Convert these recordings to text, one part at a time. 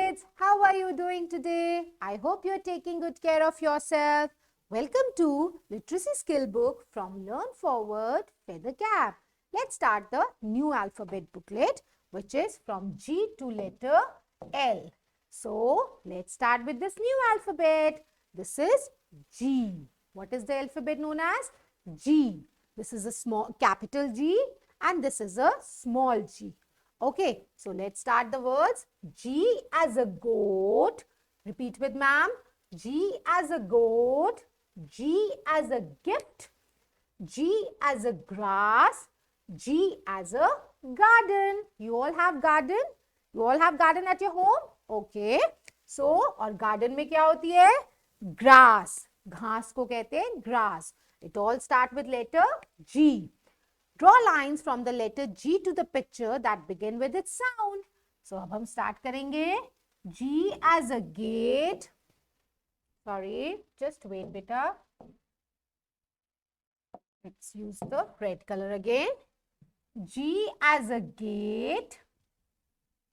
kids, how are you doing today? I hope you're taking good care of yourself. Welcome to Literacy Skill Book from Learn Forward, Feather Cap. Let's start the new alphabet booklet, which is from G to letter L. So, let's start with this new alphabet. This is G. What is the alphabet known as? G. This is a small capital G and this is a small g. Okay, so let's start the words. G as a goat. Repeat with ma'am. G as a goat. G as a gift. G as a grass. G as a garden. You all have garden? You all have garden at your home? Okay. So, और garden में क्या होती है? Grass. घास को कहते हैं grass. It all start with letter G. Draw lines from the letter G to the picture that begin with its sound. So, अब हम start करेंगे. G as a gate. Sorry, just wait beta. Let's use the red color again. G as a gate.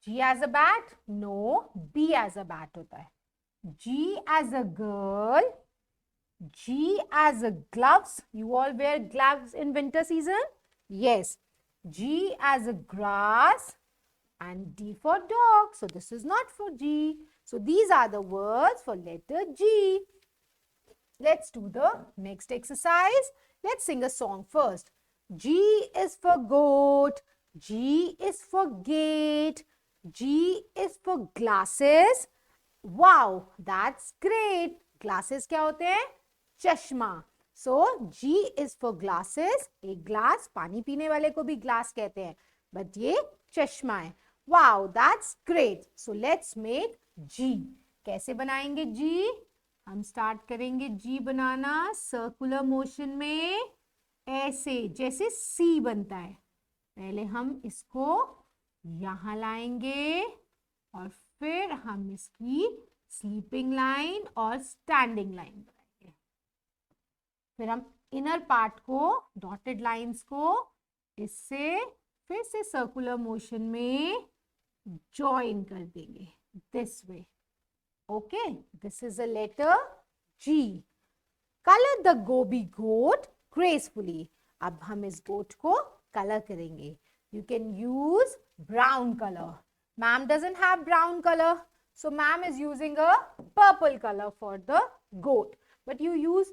G as a bat? No, B as a bat होता है. G as a girl. G as a gloves. You all wear gloves in winter season? Yes. G as a grass and D for dog. So this is not for G. So these are the words for letter G. Let's do the next exercise. Let's sing a song first. G is for goat. G is for gate. G is for glasses. Wow, that's great. Glasses क्या होते हैं? चश्मा. So, G is for glasses. एक glass, पानी पीने वाले को भी glass कहते हैं. But ये चश्मा है. Wow, that's great. So, let's make G. कैसे बनाएंगे G? हम start करेंगे G बनाना circular motion में ऐसे जैसे C बनता है. पहले हम इसको यहाँ लाएंगे और फिर हम इसकी स्लीपिंग लाइन और स्टैंडिंग लाइन बनाएंगे. फिर हम इनर पार्ट को डॉटेड लाइंस को इससे फिर से सर्कुलर मोशन में जॉइन कर देंगे this way. Okay, this is a letter G. Colour the Gobi goat gracefully. अब हम इस गोट को कलर करेंगे. You can use brown color. Ma'am doesn't have brown color. So, ma'am is using a purple color for the goat. But you use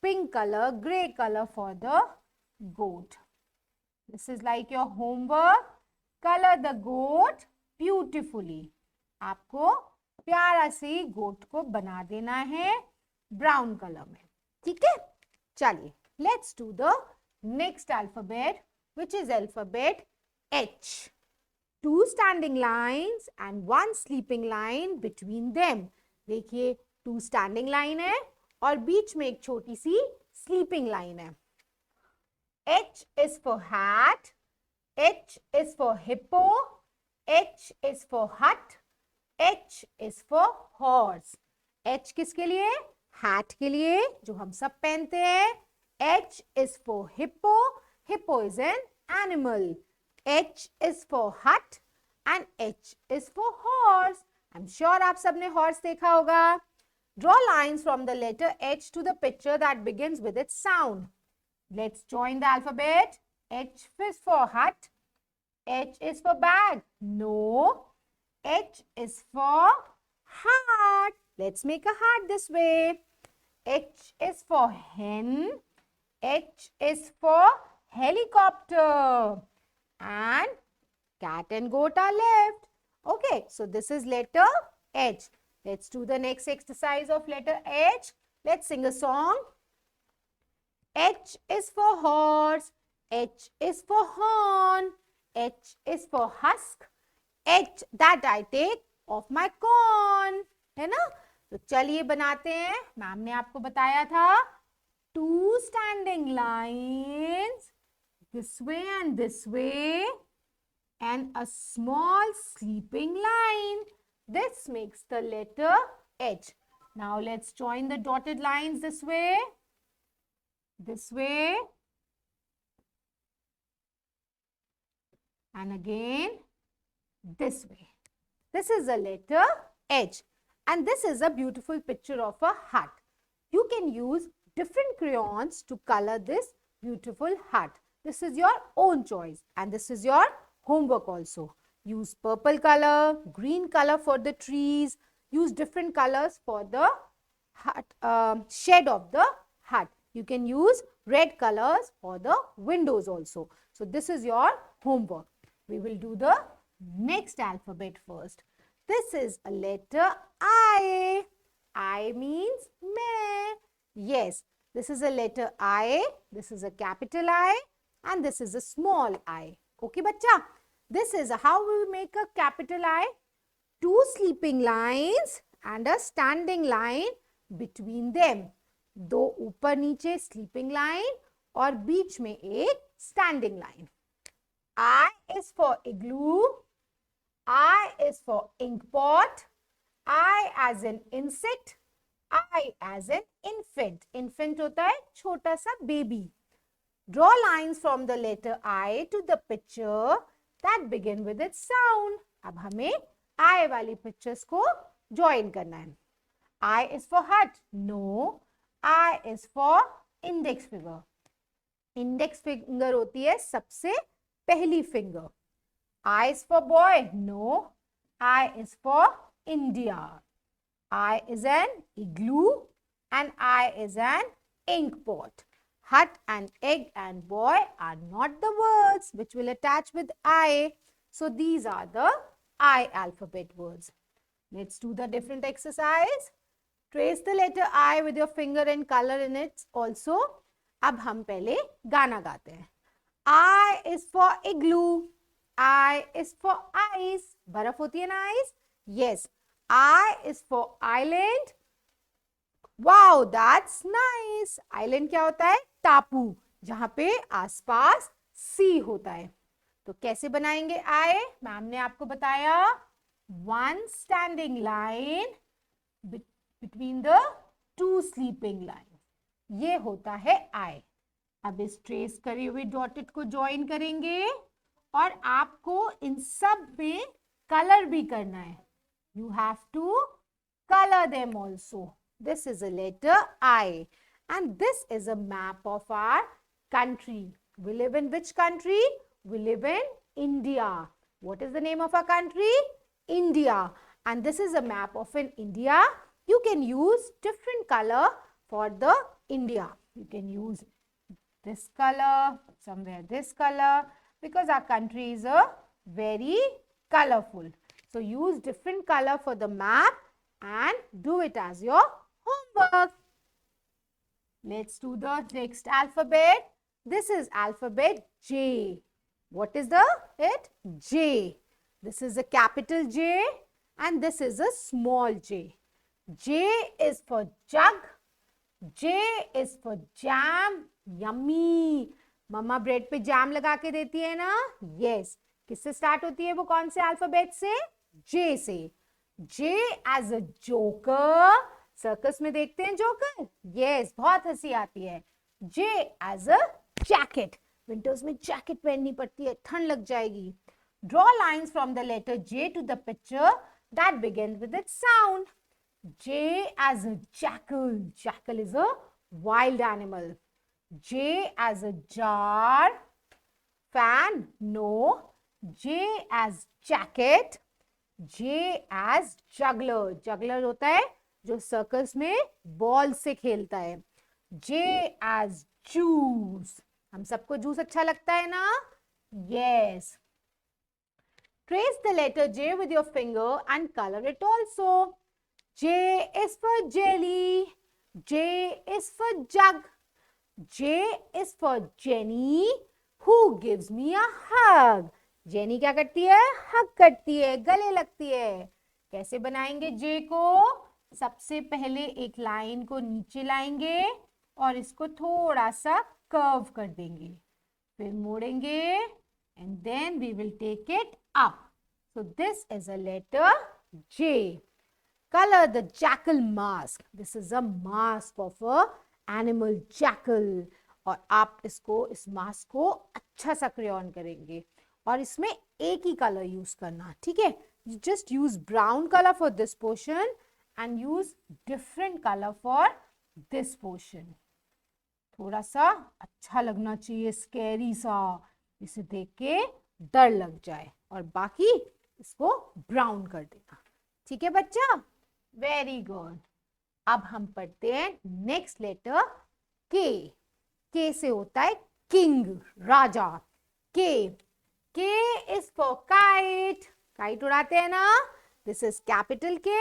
pink color, grey color for the goat. This is like your homework. Color the goat beautifully. आपको प्यारा सी goat को बना देना है brown color में. ठीक है? चलिए. Let's do the next alphabet, which is alphabet H. Two standing lines and one sleeping line between them. देखिए, two standing line है और बीच में एक छोटी सी sleeping line है. H is for hat. H is for hippo. H is for hut. H is for horse. H किसके लिए? Hat के लिए, जो हम सब पहनते हैं. H is for hippo. Hippo is an animal. H is for hut and H is for horse. I'm sure आप सबने horse देखा होगा. Draw lines from the letter H to the picture that begins with its sound. Let's join the alphabet. H is for hut. H is for bag. No. H is for heart. Let's make a heart this way. H is for hen. H is for helicopter. And cat and goat are left. Okay, so this is letter H. Let's do the next exercise of letter H. Let's sing a song. H is for horse. H is for horn. H is for husk. H that I take of my corn. है ना? तो चलिए बनाते हैं. Ma'am ने आपको बताया था. Two standing lines. This way and this way. And a small sleeping line. This makes the letter H. Now let's join the dotted lines this way, and again this way. This is the letter H. And this is a beautiful picture of a hut. You can use different crayons to color this beautiful hut. This is your own choice and this is your homework also. Use purple color, green color for the trees. Use different colors for the hut, shed of the hut. You can use red colors for the windows also. So this is your homework. We will do the next alphabet first. This is a letter I. I means me. Yes, this is a letter I. This is a capital I and this is a small I. Okay, bacha? This is how we make a capital I. Two sleeping lines and a standing line between them. दो ऊपर नीचे sleeping line और बीच में एक standing line. I is for igloo. I is for ink pot. I as an insect. I as an infant. Infant होता है छोटा सा baby. Draw lines from the letter I to the picture that begin with its sound. अब हमें I वाली pictures को join करना है. I is for hut. No. I is for index finger. Index finger होती है सबसे पहली finger. I is for boy. No. I is for India. I is an igloo and I is an ink pot. Hut and egg and boy are not the words which will attach with I. So these are the I alphabet words. Let's do the different exercise. Trace the letter I with your finger and color in it also. अब हम पहले गाना गाते हैं. I is for igloo. I is for ice. बर्फ होती है ना ice? Yes. I is for island. Wow, that's nice. Island क्या होता है? टापू, जहाँ पे आसपास सी होता है. तो कैसे बनाएंगे I? मैम ने आपको बताया. One standing line between the two sleeping lines. ये होता है I. अब इस ट्रेस करे हुए डॉटेड को ज्वाइन करेंगे और आपको इन सब में कलर भी करना है. You have to color them also. This is a letter I and this is a map of our country. We live in which country? We live in India. What is the name of our country? India. And this is a map of an India. You can use different color for the India. You can use this color, somewhere this color, because our country is a very colorful. So use different color for the map and do it as your homework. Let's do the next alphabet. This is alphabet J. What is it? J. This is a capital J and this is a small j. J is for jug. J is for jam. Yummy. मम्मा bread पे jam लगा के देती है ना? Yes. किससे start होती है वो? कौन से अल्फाबेट से? J से. J as a joker. Circus में देखते हैं जोकर? Yes, बहुत हंसी आती है. J as a jacket. Winters में जैकेट पहननी पड़ती है, ठंड लग जाएगी. Draw lines from the letter J to the picture that begins with its sound. J as a jackal. Jackal is a wild animal. J as a jar. Fan? No. J as jacket. J as juggler. Juggler होता है जो circus में ball से खेलता है. J as juice. हम सबको juice अच्छा लगता है ना? Yes. Trace the letter J with your finger and color it also. J is for jelly. J is for jug. J is for Jenny who gives me a hug. Jenny क्या करती है? हग करती है, गले लगती है. कैसे बनाएंगे J को? सबसे पहले एक लाइन को नीचे लाएंगे और इसको थोड़ा सा कर्व कर देंगे. फिर मोड़ेंगे and then we will take it up. So this is a letter J. Color the jackal mask. This is a mask of a animal jackal. और आप इस मास्क को अच्छा सा क्रेयॉन करेंगे और इसमें एक ही कलर यूज करना. ठीक है? You just use brown color for this portion and use different color for this portion. थोड़ा सा अच्छा लगना चाहिए, स्कैरी सा, इसे देख के डर लग जाए, और बाकी इसको ब्राउन कर देना। ठीक है बच्चा, वेरी गुड। अब हम पढ़ते हैं नेक्स्ट लेटर के। के से होता है किंग, राजा। के, K is for kite, kite उड़ाते हैं ना। This is capital K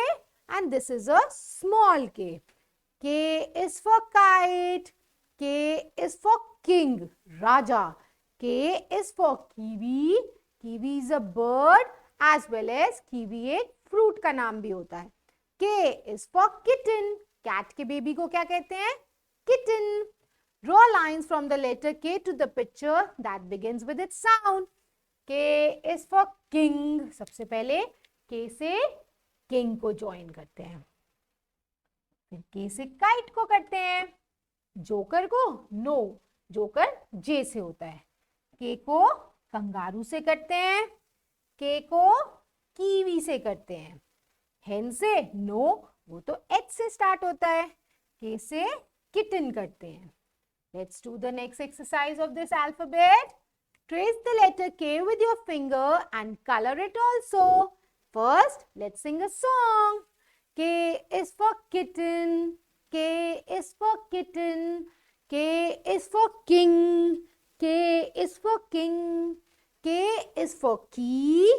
and this is a small K. K is for kite, K is for king, राजा। K is for kiwi, kiwi is a bird as well as kiwi एक fruit का नाम भी होता है। K is for kitten, cat के baby को क्या कहते हैं? Kitten. Draw lines from the letter K to the picture that begins with its sound. K is for king. सबसे पहले K से king को join करते हैं, फिर K से kite को करते हैं, जोकर को no, जोकर J से होता है। K को कंगारू से करते हैं, K को कीवी से करते हैं, hen से no, वो तो H से स्टार्ट होता है। K से kitten करते हैं। Let's do the next exercise of this alphabet. Trace the letter K with your finger and color it also. First, let's sing a song. K is for kitten. K is for kitten. K is for king. K is for king. K is for key.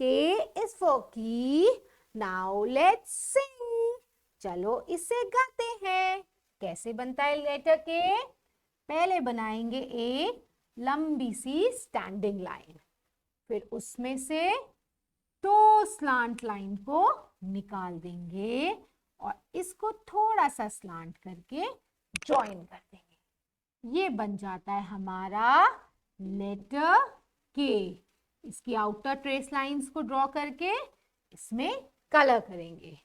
K is for key. Now let's sing. चलो इसे गाते हैं। कैसे बनता है letter के? पहले बनाएंगे एक लंबी सी स्टैंडिंग लाइन, फिर उसमें से दो स्लांट लाइन को निकाल देंगे और इसको थोड़ा सा स्लांट करके जॉइन कर देंगे। ये बन जाता है हमारा लेटर के। इसकी आउटर ट्रेस लाइंस को ड्रॉ करके इसमें कलर करेंगे।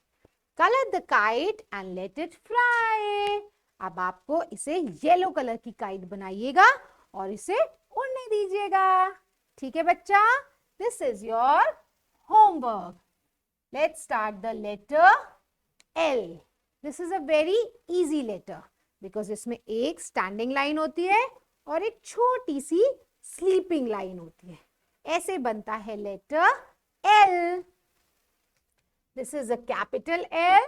Colour the kite and let it fly. अब आपको इसे येलो कलर की काइट बनाइएगा और इसे उड़ने दीजिएगा। ठीक है बच्चा, this is your homework. Let's start the letter L. This is a very easy letter because इसमें एक स्टैंडिंग लाइन होती है और एक छोटी सी स्लीपिंग लाइन होती है। ऐसे बनता है letter L. This is a capital L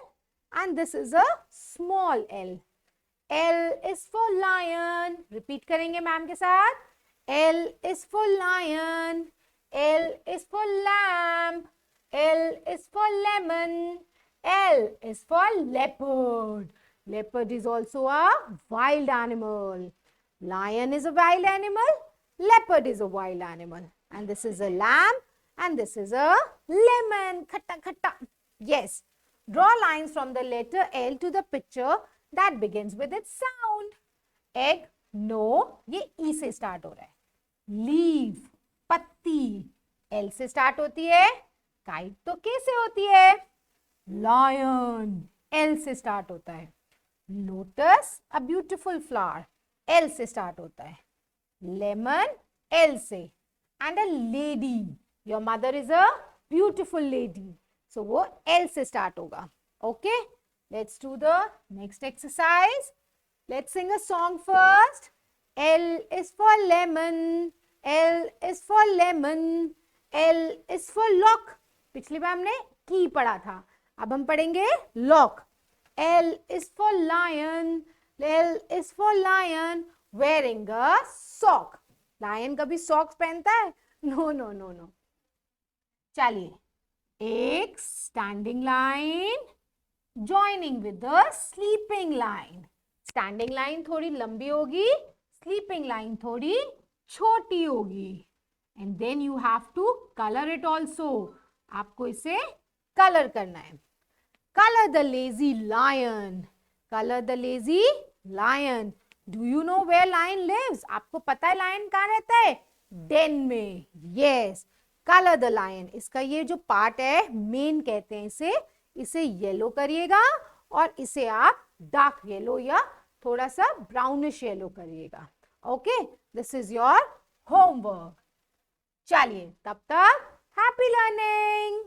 and this is a small L. L is for lion. Repeat करेंगे मैम के साथ। L is for lion. L is for lamb. L is for lemon. L is for leopard. Leopard is also a wild animal. Lion is a wild animal. Leopard is a wild animal. And this is a lamb and this is a lemon. Khatta khatta. Yes. Draw lines from the letter L to the picture that begins with its sound. Egg, no, ये E से start हो रहा है। Leaf, पत्ती, L से start होती है। Kite तो K से होती है। Lion, L से स्टार्ट होता है। Lotus, a beautiful flower, L से स्टार्ट होता है। Lemon, L से। And a lady, your mother is a beautiful lady. So वो L से स्टार्ट होगा। Okay, let's do the next exercise. Let's sing a song first. L is for lemon. L is for lemon. L is for lock. पिछली बार हमने की पढ़ा था, अब हम पढ़ेंगे lock. L is for lion. L is for lion wearing a sock. Lion कभी socks पहनता है? No, no, no, no. चलिए, एक standing line joining with the sleeping line. Standing line थोड़ी लंबी होगी, स्लीपिंग लाइन थोड़ी छोटी होगी। And then you have to colour it also. आपको इसे कलर करना है। Colour the lazy lion. Colour the lazy lion. Do you know where lion lives? आपको पता है लायन कहाँ रहता है? डेन में। Yes, colour the lion. इसका ये जो पार्ट है मेन कहते हैं इसे, इसे येलो करिएगा और इसे आप डार्क येलो या थोड़ा सा ब्राउनिश येलो करिएगा। Okay, this is your homework. चलिए तब तक हैप्पी लर्निंग।